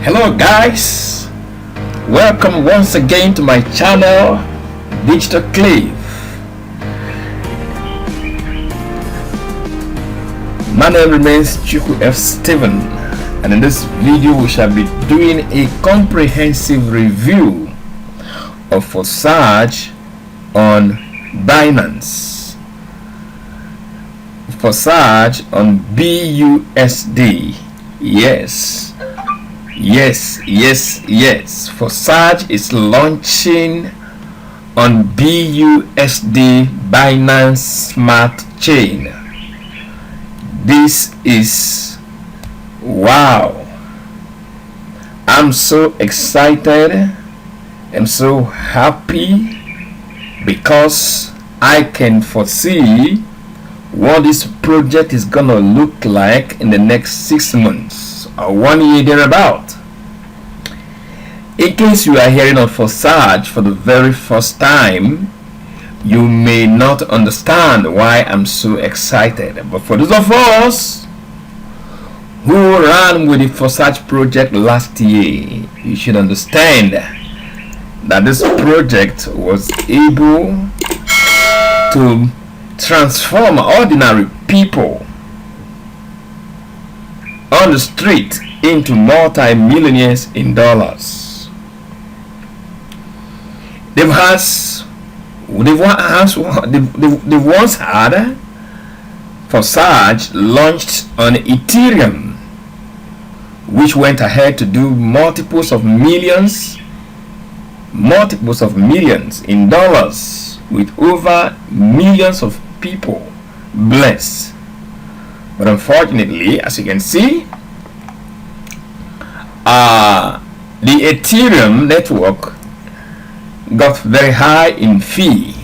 Hello guys, welcome once again to my channel Digital Cliff. My name remains Chuku F. Steven, and in this video we shall be doing a comprehensive review of Forsage on Binance, Forsage on BUSD. Yes. Forsage is launching on BUSD Binance Smart Chain. This is wow. I'm so excited. I'm so happy because I can foresee what this project is gonna look like in the next 6 months or 1 year thereabout. In case you are hearing of Forsage for the very first time, you may not understand why I'm so excited. But for those of us who ran with the Forsage project last year, you should understand that this project was able to transform ordinary people on the street into multi-millionaires in dollars. They've once had Forsage launched on Ethereum, which went ahead to do multiples of millions in dollars, with over millions of people blessed. But unfortunately, as you can see, the Ethereum network got very high in fee,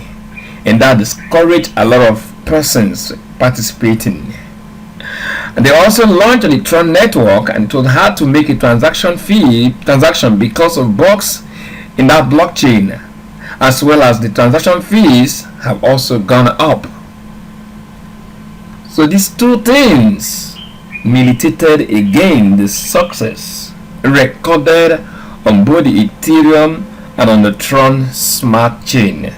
and that discouraged a lot of persons participating. And they also launched on the Tron network, and it was hard to make a transaction because of bugs in that blockchain, as well as the transaction fees have also gone up. So these two things militated against the success recorded on both the Ethereum and on the Tron smart chain.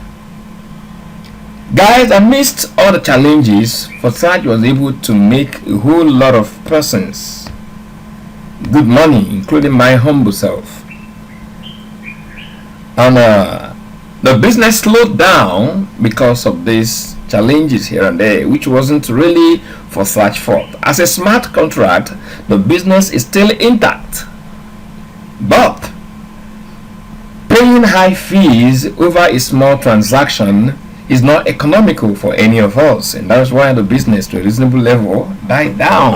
Guys, amidst all the challenges, Forsage was able to make a whole lot of persons good money, including my humble self. And the business slowed down because of these challenges here and there, which wasn't really Forsage's fault. As a smart contract, the business is still intact, but paying high fees over a small transaction is not economical for any of us, and that's why the business to a reasonable level died down.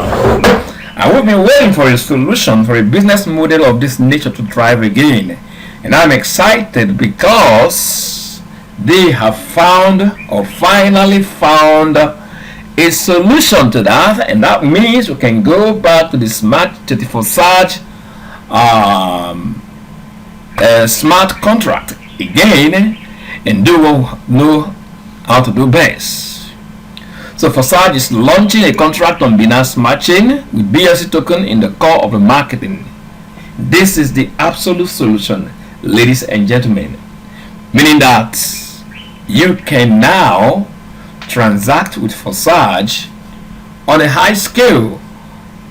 I will be waiting for a solution for a business model of this nature to thrive again, and I'm excited because they have finally found a solution to that, and that means we can go back to the Forsage smart contract again and do what we know how to do best. So Forsage is launching a contract on Binance Smart Chain with BSC token in the core of the marketing. This is the absolute solution, ladies and gentlemen, meaning that you can now transact with Forsage on a high scale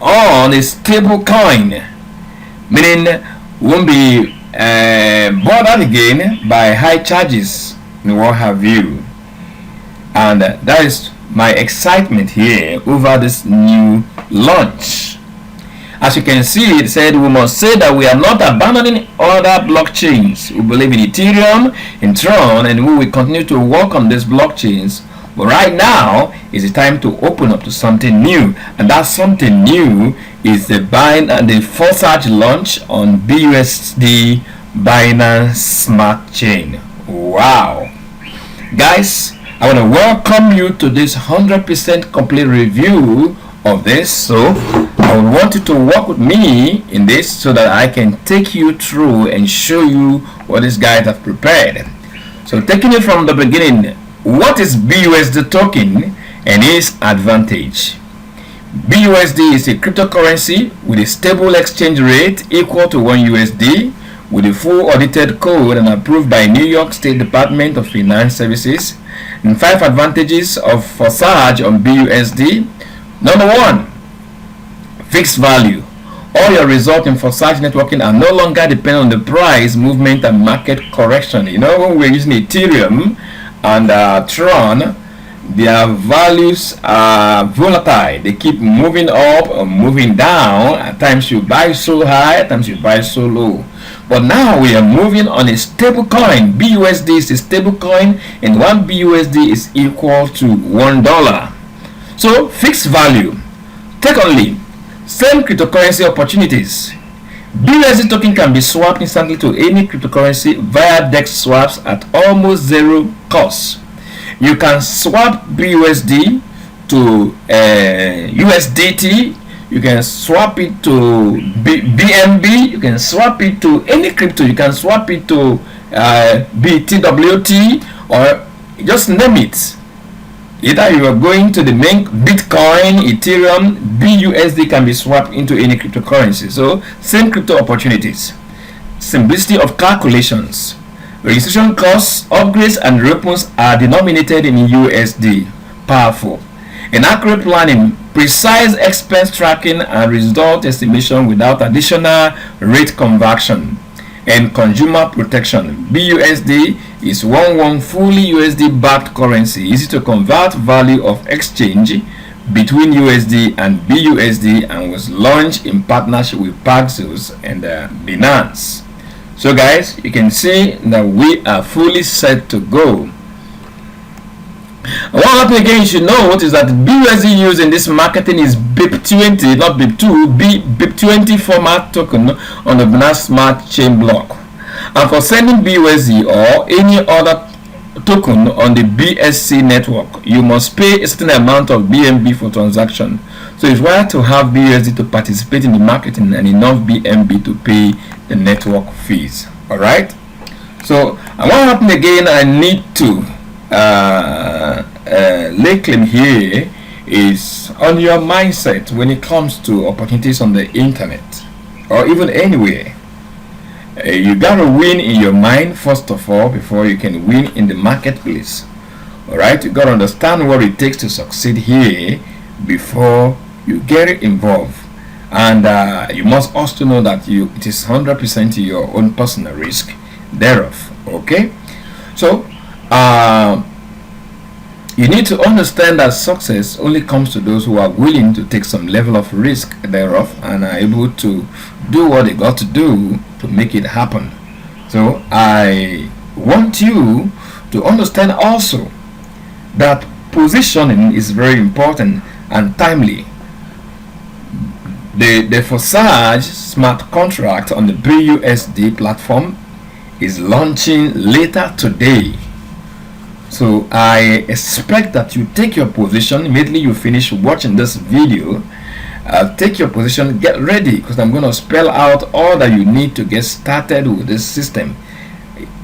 on a stable coin, meaning won't be bothered again by high charges and what have you. And that is my excitement here over this new launch. As you can see, it said we must say that we are not abandoning other blockchains. We believe in Ethereum, in Tron, and we will continue to work on these blockchains. But right now is the time to open up to something new, and that something new is the Forsage launch on BUSD Binance Smart Chain. Wow, guys, I want to welcome you to this 100% complete review of this. So I would want you to work with me in this so that I can take you through and show you what these guys have prepared. So taking it from the beginning, what is BUSD token and its advantage? BUSD is a cryptocurrency with a stable exchange rate equal to 1 USD with a full audited code and approved by New York State Department of Finance Services. And 5 advantages of Forsage on BUSD. Number 1, fixed value. All your results in Forsage networking are no longer dependent on the price movement and market correction. You know, when we're using Ethereum and Tron, their values are volatile. They keep moving up or moving down. At times you buy so high, at times you buy so low. But now we are moving on a stable coin. BUSD is a stable coin, and 1 BUSD is equal to $1. So fixed value. Secondly, same cryptocurrency opportunities. BUSD token can be swapped instantly to any cryptocurrency via DEX swaps at almost zero cost. You can swap BUSD to USDT. You can swap it to BNB. You can swap it to any crypto. You can swap it to BTWT, or just name it. Either you are going to the main Bitcoin, Ethereum, BUSD can be swapped into any cryptocurrency. So same crypto opportunities. Simplicity of calculations. Registration costs, upgrades, and repos are denominated in USD. Powerful. Inaccurate planning, precise expense tracking, and result estimation without additional rate conversion. And consumer protection. BUSD is one fully USD backed currency, easy to convert value of exchange between USD and BUSD, and was launched in partnership with Paxos and Binance. So guys, you can see that we are fully set to go. One other thing again you should note is that BUSD used in this marketing is BIP20, not BIP2, BIP20 format token on the Binance Smart Chain block. And for sending BUSD or any other token on the BSC network, you must pay a certain amount of BNB for transaction. So it's required to have BUSD to participate in the marketing and enough BNB to pay the network fees. Alright? So, and what happened again, I need to lay claim here is on your mindset when it comes to opportunities on the internet or even anywhere. You gotta win in your mind first of all before you can win in the marketplace. Alright, you gotta understand what it takes to succeed here before you get involved, and you must also know that it is 100% your own personal risk thereof. Okay, so you need to understand that success only comes to those who are willing to take some level of risk thereof and are able to do what they got to do to make it happen. So I want you to understand also that positioning is very important and timely. The Forsage smart contract on the BUSD platform is launching later today. So I expect that you take your position immediately you finish watching this video. Take your position, get ready, because I'm going to spell out all that you need to get started with this system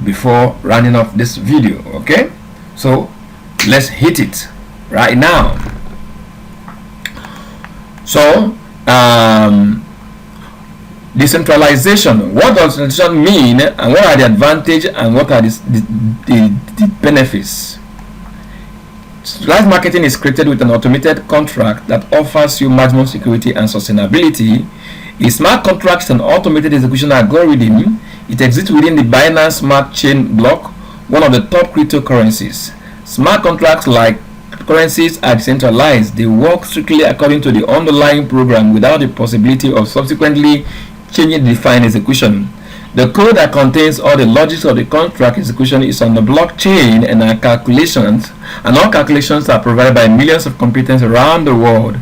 before running off this video. Okay, so let's hit it right now. So decentralization, what does decentralization mean, and what are the advantages and what are the benefits? Live marketing is created with an automated contract that offers you maximum security and sustainability. A smart contract is an automated execution algorithm. It exists within the Binance Smart Chain block, one of the top cryptocurrencies. Smart contracts, like currencies, are decentralized. They work strictly according to the underlying program without the possibility of subsequently changing the defined execution. The code that contains all the logics of the contract execution is on the blockchain, and all calculations are provided by millions of computers around the world.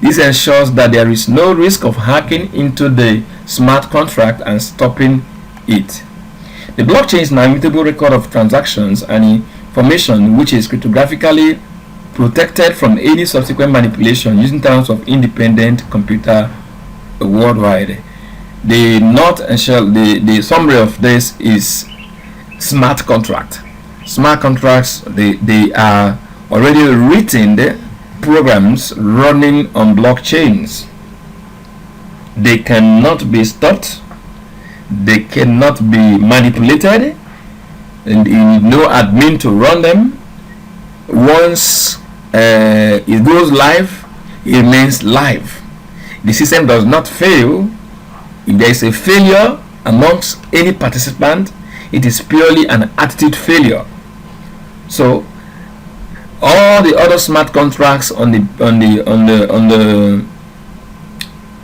This ensures that there is no risk of hacking into the smart contract and stopping it. The blockchain is an immutable record of transactions and information which is cryptographically protected from any subsequent manipulation using terms of independent computer worldwide. The summary of this is smart contract. Smart contracts, they are already written, programs running on blockchains. They cannot be stopped. They cannot be manipulated, and you need no admin to run them. Once it goes live, it remains live. The system does not fail. If there is a failure amongst any participant, it is purely an attitude failure. So all the other smart contracts on the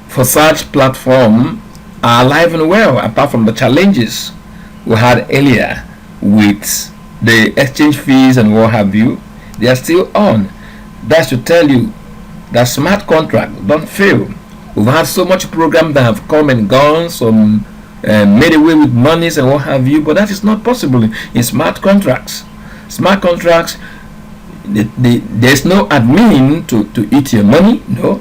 Forsage platform are alive and well, apart from the challenges we had earlier with the exchange fees and what have you. They are still on. That's to tell you that smart contracts don't fail. We've had so much programs that have come and gone, some made away with monies and what have you, but that is not possible in smart contracts. Smart contracts, there's no admin to eat your money. No.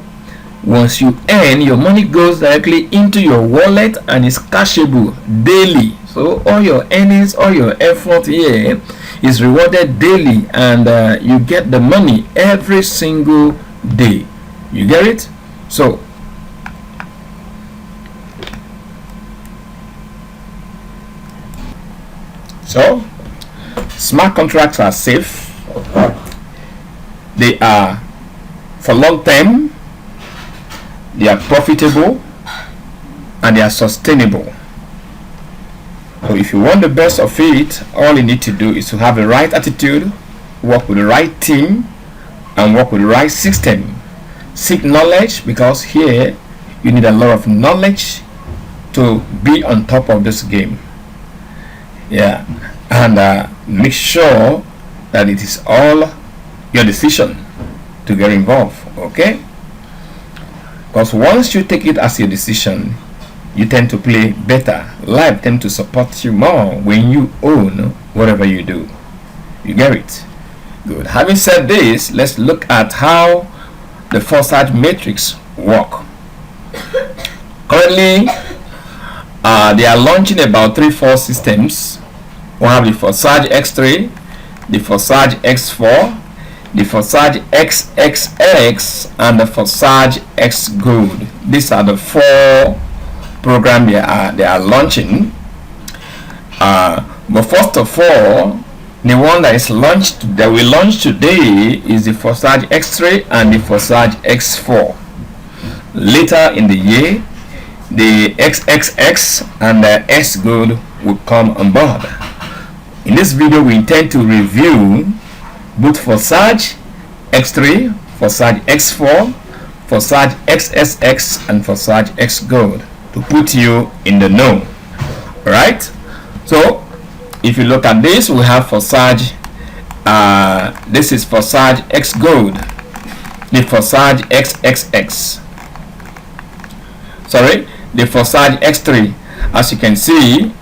Once you earn, your money goes directly into your wallet and is cashable daily. So all your earnings, all your effort here is rewarded daily, and you get the money every single day. You get it? So smart contracts are safe. They are for long term. They are profitable, and they are sustainable. So if you want the best of it, all you need to do is to have the right attitude, work with the right team, and work with the right system. Seek knowledge, because here you need a lot of knowledge to be on top of this game. Yeah, and make sure that it is all your decision to get involved. Okay? Because once you take it as your decision, you tend to play better. Life tends to support you more when you own whatever you do. You get it? Good. Having said this, let's look at how the Forsage matrix work. Currently, they are launching about 3-4 systems. We have the Forsage X3, the Forsage X4, the Forsage XXX, and the Forsage X Gold. These are the 4 programs they are launching. But first of all, the one that we launched today is the Forsage X3 and the Forsage X4. Later in the year, the XXX and the X Gold will come on board. In this video, we intend to review both Forsage X3, Forsage X4, Forsage XSX, and Forsage X Gold to put you in the know. Alright? So if you look at this, we have Forsage, this is Forsage X Gold, the Forsage XXX, sorry, the Forsage X3. As you can see,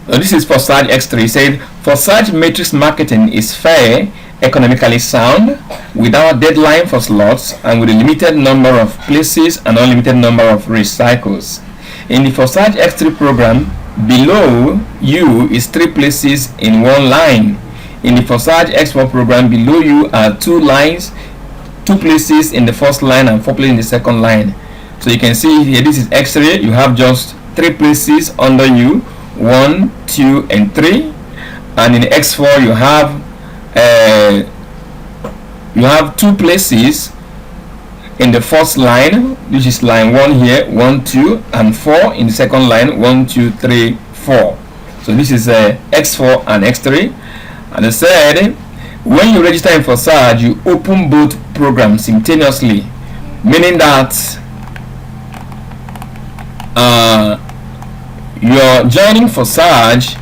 this is Forsage X3. It said Forsage matrix marketing is fair, economically sound, without deadline for slots, and with a limited number of places and unlimited number of recycles. In the Forsage X3 program, below you is 3 places in 1 line. In the Forsage X4 program, below you are 2 lines, 2 places in the first line and 4 places in the second line. So you can see here, this is X3. You have just 3 places under you, 1, 2, and 3. And in X4 you have 2 places in the first line, which is line 1 here, 1, 2, and 4 in the second line, 1, 2, 3, 4. So this is X4 and X3. And I said, when you register in Forsage, you open both programs simultaneously, meaning that you're joining Forsage,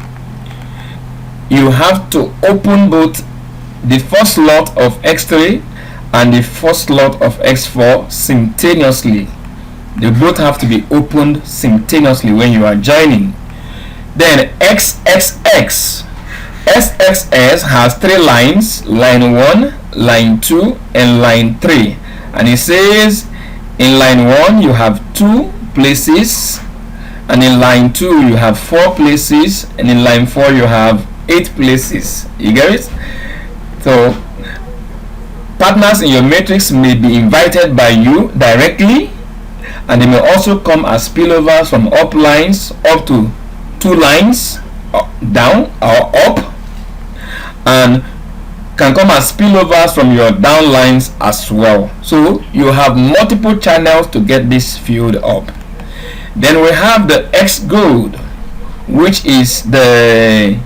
you have to open both the first slot of X3 and the first slot of X4 simultaneously. They both have to be opened simultaneously when you are joining. Then XXX has 3 lines, line 1, line 2, and line 3. And it says in line 1 you have 2 places, and in line 2 you have 4 places, and in line 4 you have 8 places. You get it? So partners in your matrix may be invited by you directly, and they may also come as spillovers from up lines up to 2 lines down or up, and can come as spillovers from your down lines as well. So you have multiple channels to get this filled up. Then we have the X Gold, which is the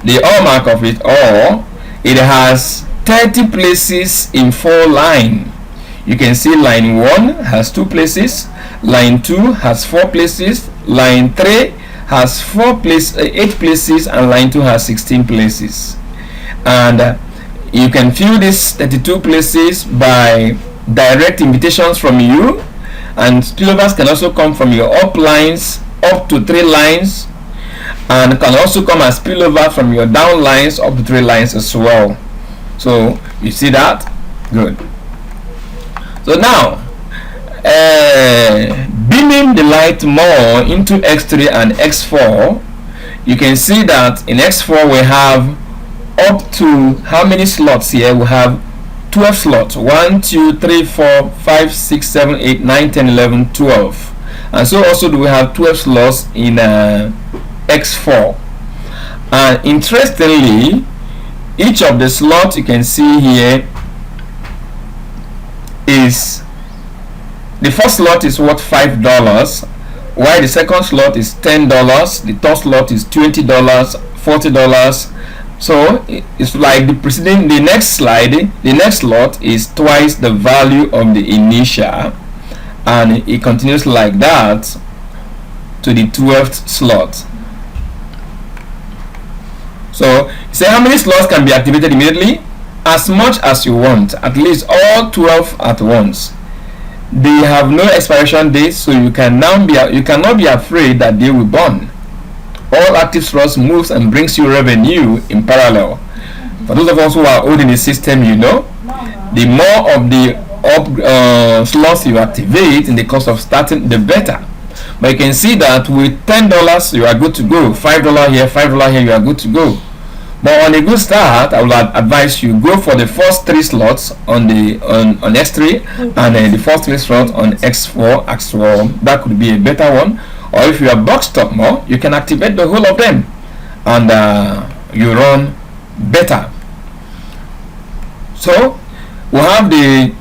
hallmark of it all. It has 30 places in 4 lines. You can see line 1 has 2 places, line 2 has 4 places, line 3 has 8 places, and line 2 has 16 places. And you can fill these 32 places by direct invitations from you, and spillovers can also come from your up lines up to 3 lines, and can also come as spillover from your down lines up to 3 lines as well. So you see that? Good. So now beaming the light more into X3 and X4, you can see that in X4 we have up to how many slots here? We have 12 slots. 1, 2, 3, 4, 5, 6, 7, 8, 9, 10, 11, 12. And so also do we have 12 slots in X4. And interestingly, each of the slots you can see here is, the first slot is worth $5, while the second slot is $10, the third slot is $20, $40. So it's like the next slide, the next slot is twice the value of the initial, and it continues like that to the 12th slot. So say how many slots can be activated immediately? As much as you want, at least all 12 at once. They have no expiration date, so you cannot be afraid that they will burn. All active slots moves and brings you revenue in parallel. For those of us who are old in the system, you know, the more of the slots you activate in the course of starting, the better. But you can see that with $10 you are good to go. $5 here, $5 here, you are good to go. But on a good start, I would advise you go for the first 3 slots on X3 and the first 3 slots on X4 as well. That could be a better one. Or if you are boxed up more, you can activate the whole of them, and you run better. So we have the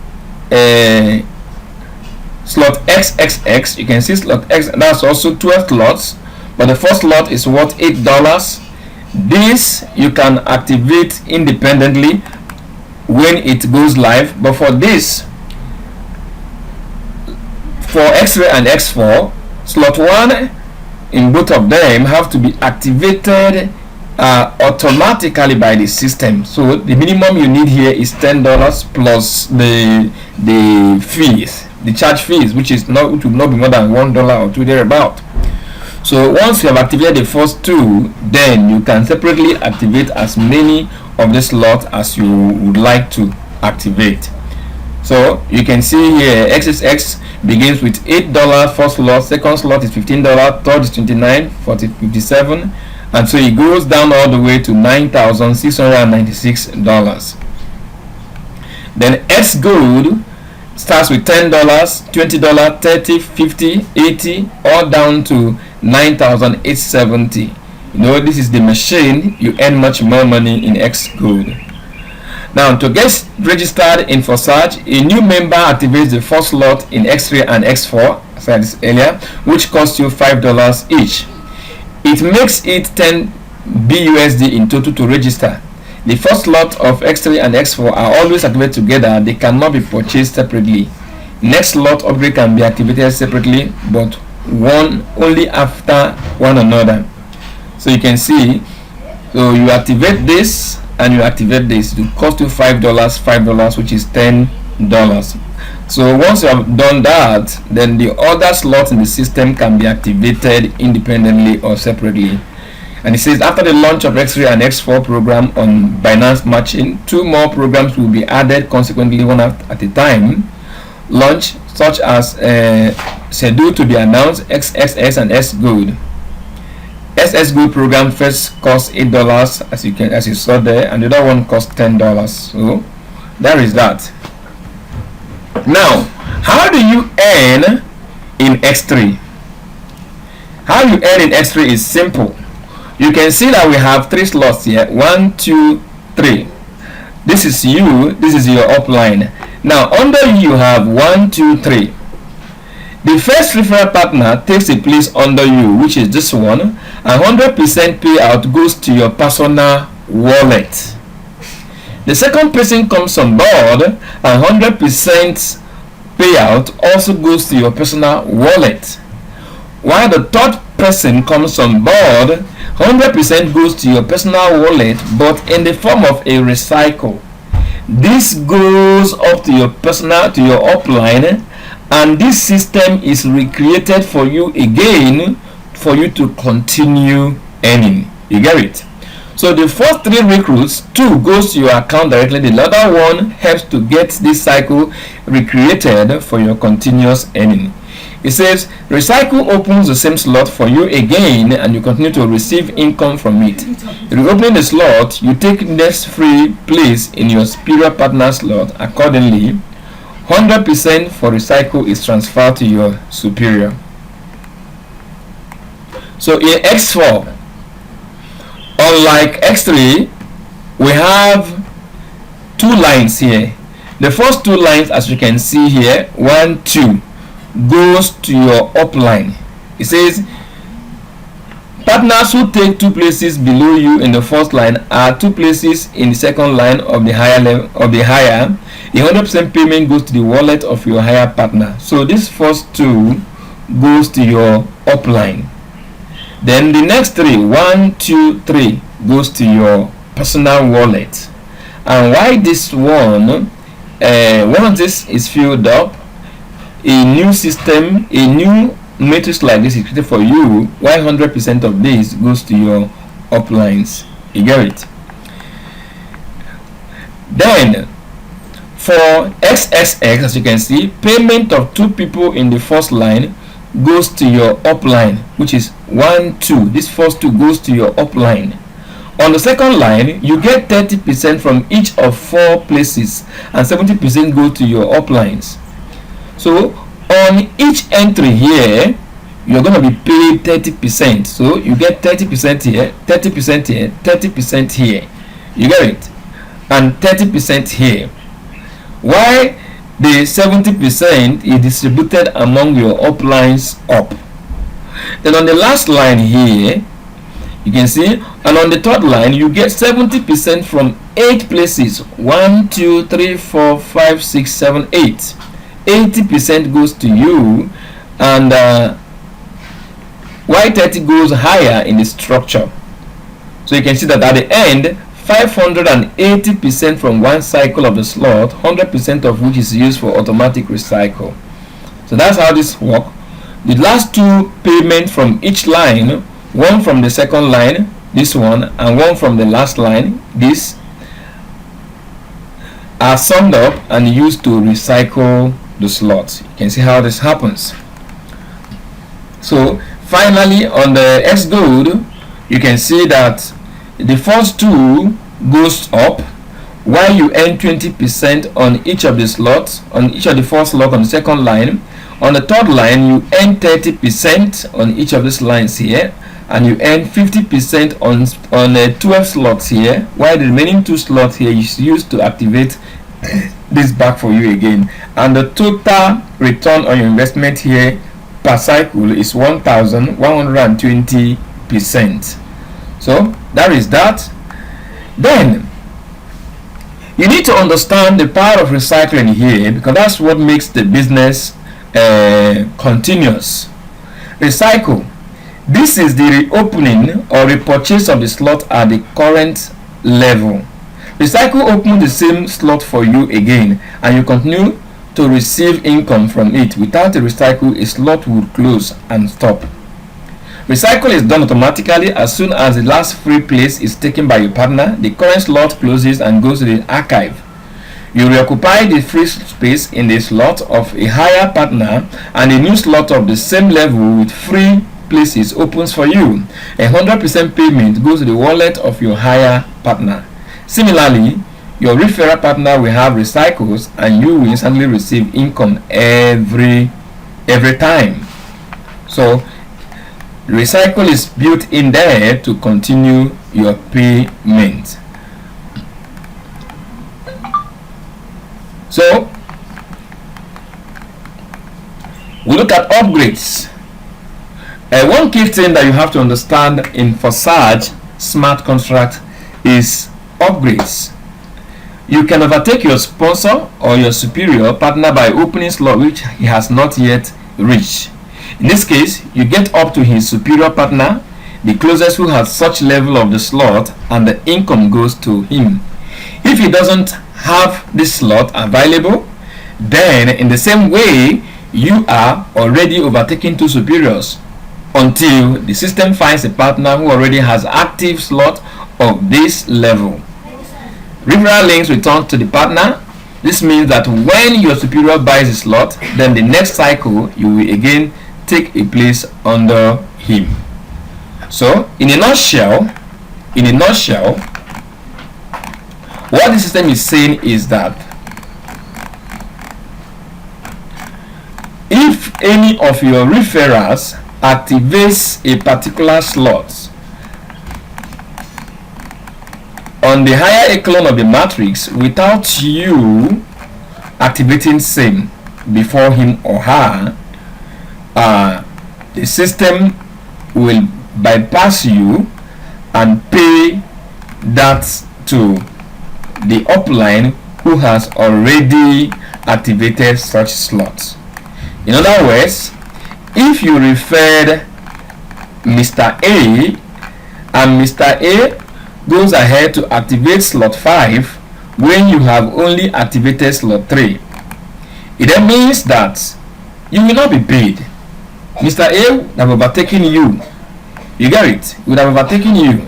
slot XXX. You can see slot X, that's also 12 slots, but the first slot is worth $8. This you can activate independently when it goes live, but for this, for X3 and X4, slot 1 in both of them have to be activated automatically by the system. So the minimum you need here is $10 plus the fees, the charge fees, which will not be more than $1 or $2 thereabout. So once you have activated the first 2, then you can separately activate as many of the slots as you would like to activate. So you can see here XXX begins with $8 first slot, second slot is $15, third is $29, 40, 57, and so it goes down all the way to $9,696. Then X Gold starts with $10, $20, $30, $50, $80, all down to $9,870. You know, this is the machine. You earn much more money in X Gold. Now, to get registered in Forsage, a new member activates the first slot in X3 and X4, as I said earlier, which costs you $5 each. It makes it 10 BUSD in total to register. The first slot of X3 and X4 are always activated together. They cannot be purchased separately. Next slot upgrade can be activated separately, but one only after one another. So you can see, so you activate this and you activate this. It will cost you $5, which is $10. So once you have done that, then the other slots in the system can be activated independently or separately. And it says after the launch of X3 and X4 program on Binance Matching, 2 more programs will be added consequently, one at a time. launch, such as scheduled to be announced, XXX and S Gold. SS Gold program first cost $8, as you saw there, and the other one cost $10. So there is that. Now, how do you earn in X3? How you earn in X3 is simple. You can see that we have 3 slots here. 1, 2, 3. This is you. This is your upline. Now under you have 1, 2, 3. The first referral partner takes a place under you, which is this one, and 100% payout goes to your personal wallet. The second person comes on board, and 100% payout also goes to your personal wallet. While the third person comes on board, 100% goes to your personal wallet, but in the form of a recycle. This goes up to your upline, and this system is recreated for you again for you to continue earning. You get it? So the first 3 recruits, 2 goes to your account directly. The other one helps to get this cycle recreated for your continuous earning. It says recycle opens the same slot for you again, and you continue to receive income from it. Reopening the slot, you take next free place in your superior partner slot. Accordingly, 100% for recycle is transferred to your superior. So in X4, unlike X3, we have 2 lines here. The first 2 lines, as you can see here, 1, 2, goes to your upline. It says partners who take 2 places below you in the first line are 2 places in the second line of the higher level of the higher. The 100% payment goes to the wallet of your higher partner. So this first 2 goes to your upline. Then the next 3, 1, 2, 3, goes to your personal wallet. And why this one, once this is filled up, a new system, a new matrix like this is created for you, while 100% of this goes to your uplines. You get it? Then for XXX, as you can see, payment of 2 people in the first line goes to your upline, which is 1, 2. This first 2 goes to your upline. On the second line, you get 30% from each of 4 places, and 70% go to your uplines. So on each entry here, you're going to be paid 30%. So you get 30% here, 30% here, 30% here. You get it? And 30% here. Why the 70% is distributed among your uplines up. Then on the last line here, you can see, and on the third line, you get 70% from 8 places. 1, 2, 3, 4, 5, 6, 7, 8. 80% goes to you, and Y30 goes higher in the structure. So you can see that at the end, 580% from one cycle of the slot, 100% of which is used for automatic recycle. So that's how this works. The last 2 payments from each line, one from the second line, this one, and one from the last line, this, are summed up and used to recycle the slots. You can see how this happens. So finally, on the X Gold, you can see that the first 2 goes up, while you earn 20% on each of the slots, on each of the 4 slots on the second line. On the third line, you earn 30% on each of these lines here, and you earn 50% on 12 slots here, while the remaining 2 slots here is used to activate this back for you again. And the total return on your investment here per cycle is 1,120%. So that is that. Then you need to understand the power of recycling here, because that's what makes the business continuous. Recycle. This is the reopening or repurchase of the slot at the current level. Recycle opens the same slot for you again, and you continue to receive income from it. Without a recycle, a slot would close and stop. Recycle is done automatically. As soon as the last free place is taken by your partner, the current slot closes and goes to the archive. You reoccupy the free space in the slot of a higher partner, and a new slot of the same level with free places opens for you. 100% payment goes to the wallet of your higher partner. Similarly, your referral partner will have recycles, and you will instantly receive income every time. So recycle is built in there to continue your payment. So we look at upgrades. One key thing that you have to understand in Forsage smart contract is upgrades. You can overtake your sponsor or your superior partner by opening slot which he has not yet reached. In this case, you get up to his superior partner, the closest who has such level of the slot, and the income goes to him. If he doesn't have this slot available, then in the same way you are already overtaking two superiors until the system finds a partner who already has active slot of this level. Referral links return to the partner. This means that when your superior buys a slot, then the next cycle you will again take a place under him. So in a nutshell, what the system is saying is that if any of your referrals activates a particular slot on the higher echelon of the matrix without you activating same before him or her, the system will bypass you and pay that to the upline who has already activated such slots. In other words, if you referred Mr. A and Mr. A goes ahead to activate slot 5 when you have only activated slot 3, it then means that you will not be paid. Mr. A would have overtaken you. You get it? He would have overtaken you.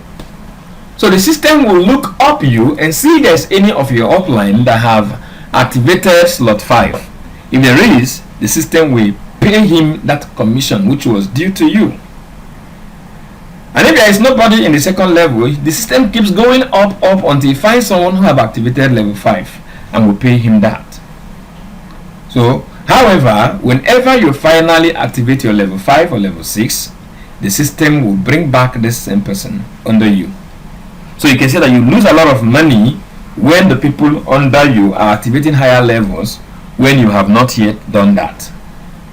So the system will look up you and see if there's any of your upline that have activated slot 5. If there is, the system will pay him that commission which was due to you. And if there is nobody in the second level, the system keeps going up until it finds someone who have activated level 5 and will pay him that. So, however, whenever you finally activate your level 5 or level 6, the system will bring back this same person under you. So you can say that you lose a lot of money when the people under you are activating higher levels when you have not yet done that.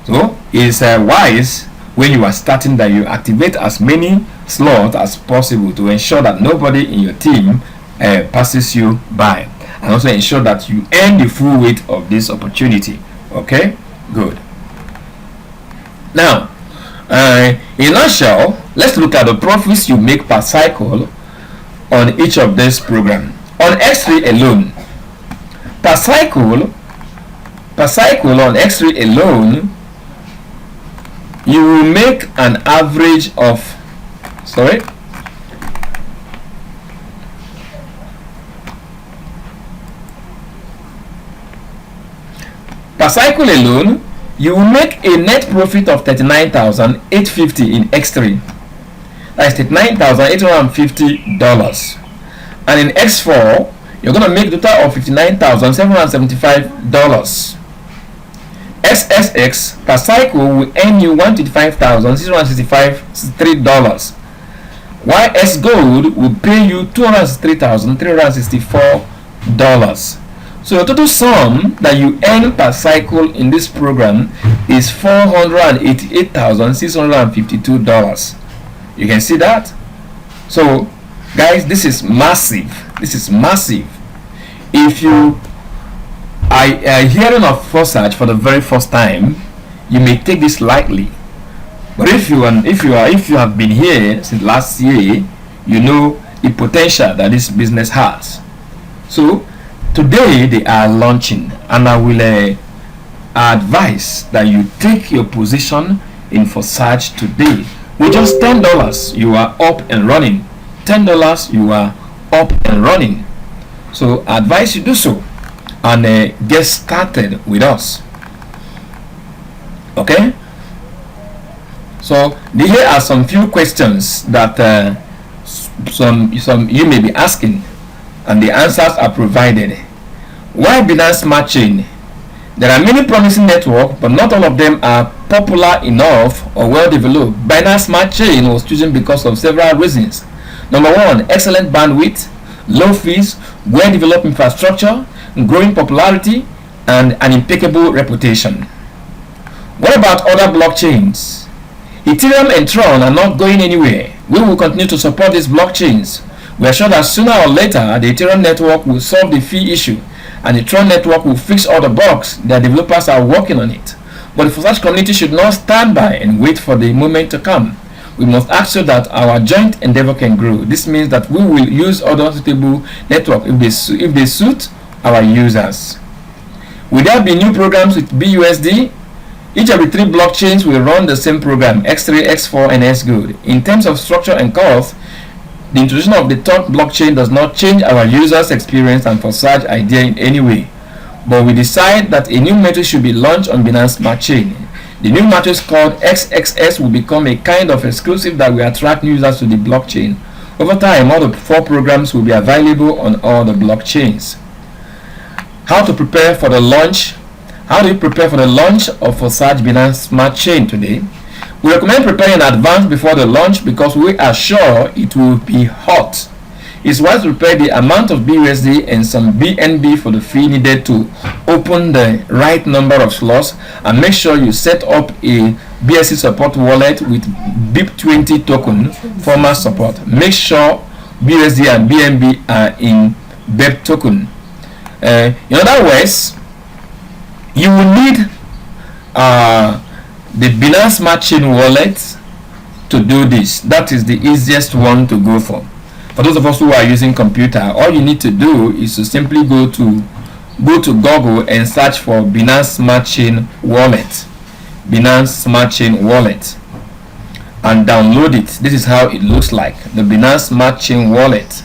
So it's wise when you are starting that you activate as many slots as possible to ensure that nobody in your team passes you by, and also ensure that you earn the full weight of this opportunity. Okay, good. Now, in a nutshell, let's look at the profits you make per cycle on each of this program. On X3 alone, per cycle on X3 alone, you will make an average of per cycle alone, you will make a net profit of $39,850 in X3. That is $39,850. And in X4, you're going to make a total of $59,775. SSX per cycle will earn you $125,663. While S Gold will pay you $263,364. So the total sum that you earn per cycle in this program is $488,652. You can see that. So guys, this is massive. If you are hearing of Forsage for the very first time, you may take this lightly, but if you have been here since last year, you know the potential that this business has. So today they are launching, and I will advise that you take your position in Forsage today. With just $10, you are up and running. $10, you are up and running. So I advise you do so. and get started with us. Okay, so here are some few questions that some you may be asking, and the answers are provided. Why Binance Smart Chain? There are many promising networks, but not all of them are popular enough or well developed. Binance Smart Chain was chosen because of several reasons. Number one, excellent bandwidth, low fees, well developed infrastructure, growing popularity, and an impeccable reputation. What about other blockchains? Ethereum and Tron are not going anywhere. We will continue to support these blockchains. We are sure that sooner or later the Ethereum network will solve the fee issue, and the Tron network will fix all the bugs. Their developers are working on it. But the Forsage community should not stand by and wait for the moment to come. We must act so that our joint endeavor can grow. This means that we will use other suitable networks if they suit our users. Will there be new programs with BUSD? Each of the three blockchains will run the same program, X3, X4, and Xgold. In terms of structure and cost, the introduction of the third blockchain does not change our users' experience and Forsage idea in any way. But we decide that a new matrix should be launched on Binance Smart Chain. The new matrix called XXS will become a kind of exclusive that will attract users to the blockchain. Over time, all the four programs will be available on all the blockchains. How to prepare for the launch? How do you prepare for the launch of Forsage Binance Smart Chain today? We recommend preparing in advance before the launch because we are sure it will be hot. It's wise to prepare the amount of BUSD and some BNB for the fee needed to open the right number of slots, and make sure you set up a BSC support wallet with BIP20 token formal support. Make sure BUSD and BNB are in BIP token. In other words, you will need the Binance Smart Chain wallet to do this. That is the easiest one to go for. For those of us who are using computer, all you need to do is to simply go to Google and search for Binance Smart Chain wallet. Binance Smart Chain wallet, and download it. This is how it looks like, the Binance Smart Chain wallet.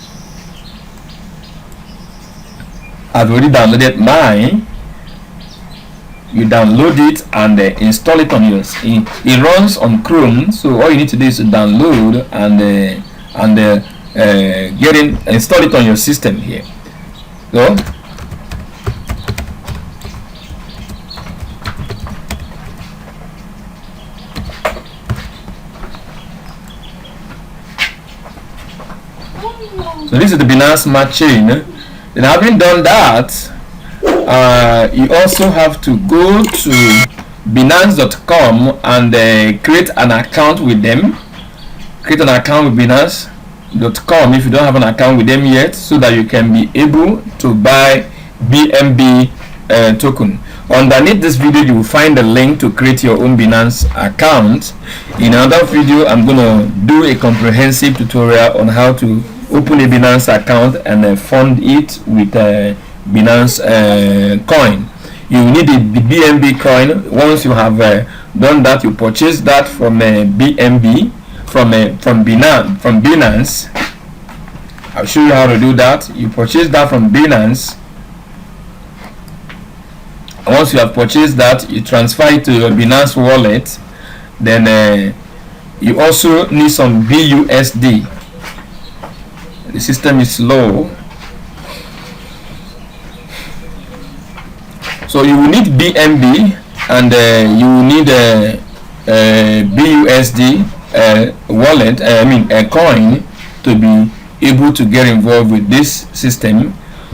I've already downloaded mine. You download it and install it on yours. It runs on Chrome, so all you need to do is to download and install it on your system here. So this is the Binance Smart Chain. Then having done that, you also have to go to Binance.com and create an account with them. Create an account with Binance.com if you don't have an account with them yet, so that you can be able to buy BNB token. Underneath this video you will find a link to create your own Binance account. In another video I'm gonna do a comprehensive tutorial on how to open a Binance account and fund it with Binance coin. You need the BNB coin. Once you have done that, you purchase that from BNB from Binance. I'll show you how to do that. You purchase that from Binance. And once you have purchased that, you transfer it to your Binance wallet. Then you also need some BUSD. The system is slow, so you will need BNB and you will need a BUSD wallet, a coin, to be able to get involved with this system.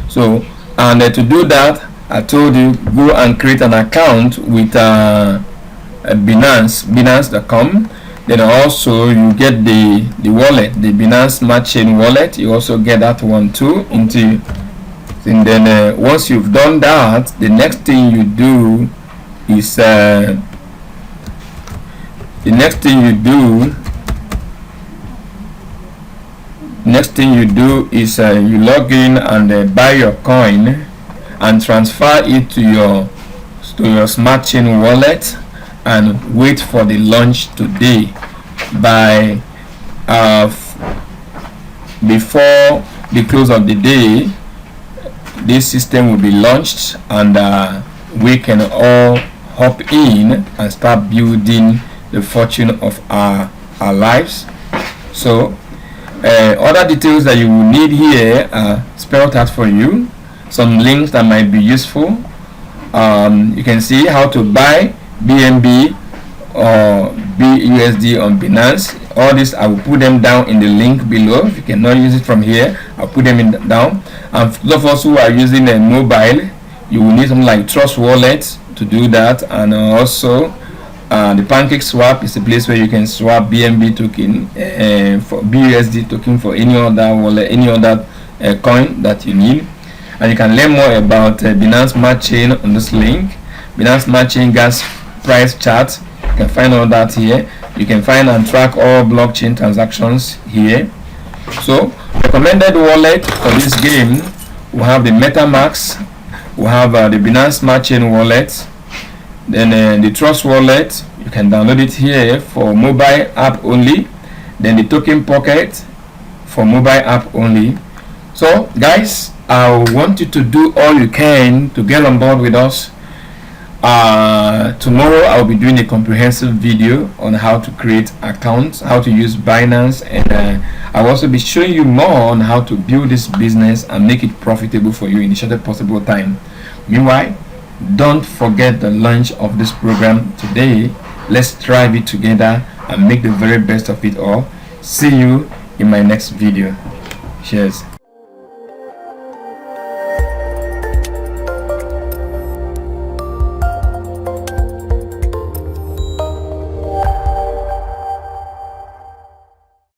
So, and to do that, I told you, go and create an account with Binance.com. Then also you get the wallet, the Binance Smart Chain wallet. You also get that one too into. And then once you've done that, the next thing you do is you log in and buy your coin and transfer it to your Smart Chain wallet, and wait for the launch today. By before the close of the day, this system will be launched, and we can all hop in and start building the fortune of our lives. So other details that you will need here are spelled out for you. Some links that might be useful. You can see how to buy BNB or BUSD on Binance. All this I will put them down in the link below. If you cannot use it from here, I'll put them in down. And for those of us who are using a mobile, you will need something like Trust Wallet to do that. And also the Pancake Swap is a place where you can swap BNB token for BUSD token for any other wallet, any other coin that you need. And you can learn more about Binance Smart Chain on this link. Binance Smart Chain gas price chart, you can find all that here. You can find and track all blockchain transactions here. So recommended wallet for this game, we have the MetaMask, we have the Binance Smart Chain wallet, then the Trust Wallet. You can download it here for mobile app only, then the Token Pocket for mobile app only. So guys, I want you to do all you can to get on board with us. Tomorrow I'll be doing a comprehensive video on how to create accounts, how to use Binance, and I'll also be showing you more on how to build this business and make it profitable for you in the shortest possible time. Meanwhile, don't forget the launch of this program today. Let's drive it together and make the very best of it all. See you in my next video. Cheers.